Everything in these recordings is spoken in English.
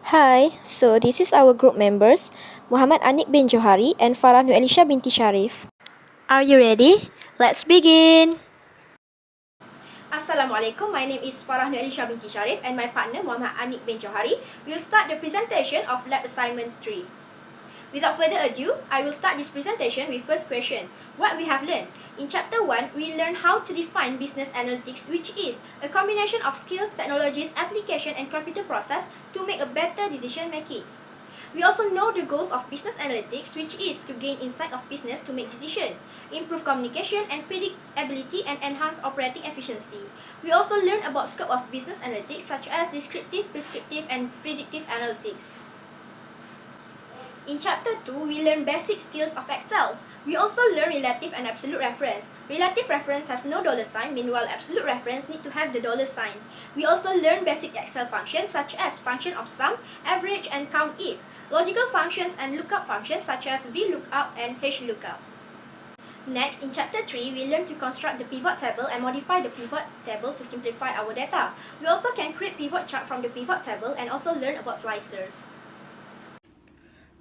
Hi, so this is our group members, Muhammad ANIQ bin JOHARI and FARAH NURELYSHA binti SHARIFF. Are you ready? Let's begin! Assalamualaikum, my name is FARAH NURELYSHA binti SHARIFF and my partner Muhammad ANIQ bin JOHARI will start the presentation of Lab Assignment 3. Without further ado, I will start this presentation with first question. What we have learned? In Chapter 1, we learn how to define business analytics, which is a combination of skills, technologies, application, and computer process to make a better decision making. We also know the goals of business analytics, which is to gain insight of business to make decisions, improve communication and predictability, and enhance operating efficiency. We also learn about scope of business analytics such as descriptive, prescriptive, and predictive analytics. In Chapter 2, we learn basic skills of Excel. We also learn relative and absolute reference. Relative reference has no dollar sign, meanwhile absolute reference need to have the dollar sign. We also learn basic Excel functions such as function of sum, average, and count if, logical functions and lookup functions such as VLOOKUP and HLOOKUP. Next, in Chapter 3, we learn to construct the pivot table and modify the pivot table to simplify our data. We also can create pivot chart from the pivot table and also learn about slicers.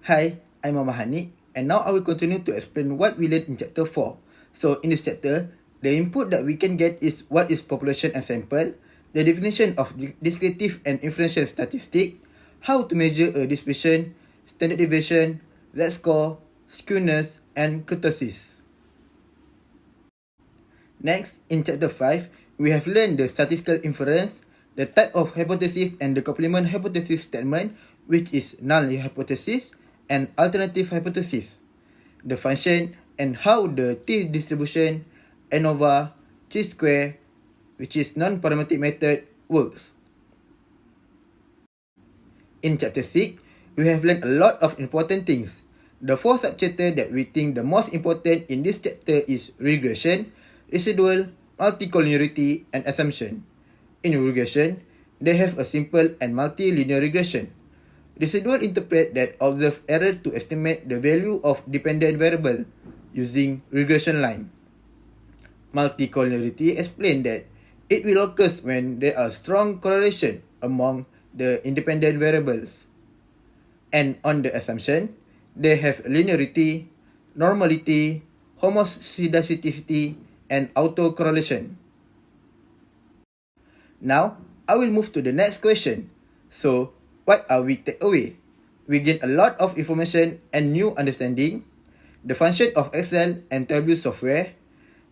Hi, I'm MOHAMAD, and now I will continue to explain what we learned in Chapter 4. So, in this chapter, the input that we can get is what is population and sample, the definition of descriptive and inferential statistic, how to measure a distribution, standard deviation, z-score, skewness, and kurtosis. Next, in Chapter 5, we have learned the statistical inference, the type of hypothesis and the complement hypothesis statement, which is null hypothesis, and alternative hypothesis, the function and how the t-distribution, ANOVA, chi-square, which is non-parametric method, works. In Chapter 6, we have learned a lot of important things. The four subchapters that we think the most important in this chapter is regression, residual, multicollinearity, and assumption. In regression, they have a simple and multi-linear regression. Residual interpret that observed error to estimate the value of dependent variable using regression line. Multicollinearity explain that it will occur when there are strong correlation among the independent variables. And on the assumption, they have linearity, normality, homoscedasticity, and autocorrelation. Now, I will move to the next question. So, what are we take away? We gain a lot of information and new understanding, the function of Excel and Tableau software,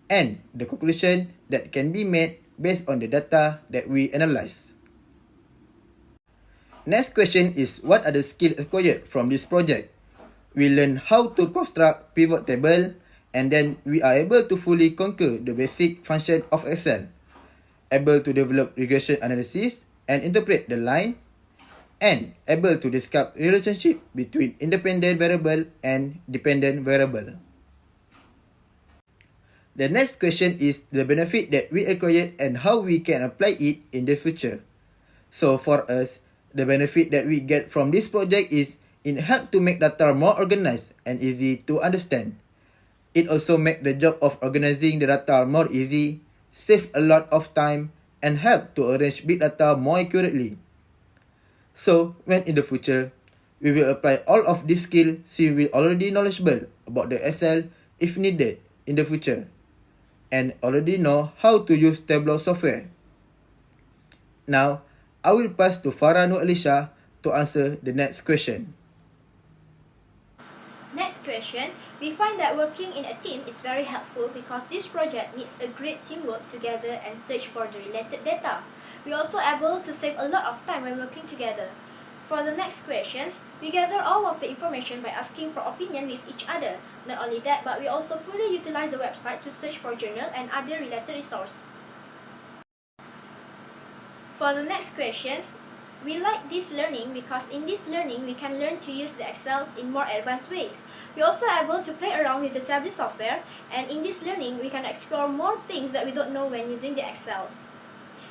and the conclusion that can be made based on the data that we analyze. Next question is, what are the skills acquired from this project? We learn how to construct pivot table, and then we are able to fully conquer the basic function of Excel, able to develop regression analysis and interpret the line, and able to discuss relationship between independent variable and dependent variable. The next question is the benefit that we acquired and how we can apply it in the future. So for us, the benefit that we get from this project is it helps to make data more organized and easy to understand. It also makes the job of organizing the data more easy, save a lot of time, and help to arrange big data more accurately. So, when in the future, we will apply all of these skills since we already knowledgeable about the Excel if needed in the future, and already know how to use Tableau software. Now, I will pass to FARAH NURELYSHA to answer the next question. Next question, we find that working in a team is very helpful because this project needs a great teamwork together and search for the related data. We are also able to save a lot of time when working together. For the next questions, we gather all of the information by asking for opinion with each other. Not only that, but we also fully utilize the website to search for journal and other related resources. For the next questions, we like this learning because in this learning we can learn to use the Excel in more advanced ways. We are also able to play around with the Tableau software, and in this learning we can explore more things that we don't know when using the Excel.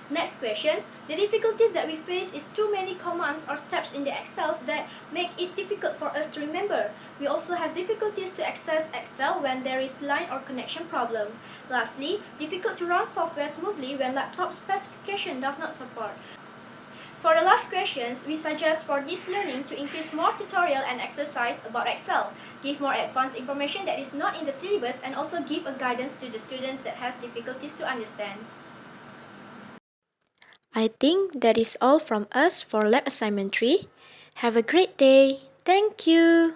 Next questions, the difficulties that we face is too many commands or steps in the Excel that make it difficult for us to remember. We also have difficulties to access Excel when there is line or connection problem. Lastly, difficult to run software smoothly when laptop specification does not support. For the last questions, we suggest for this learning to increase more tutorial and exercise about Excel, give more advanced information that is not in the syllabus, and also give a guidance to the students that has difficulties to understand. I think that is all from us for lab assignment 3. Have a great day. Thank you.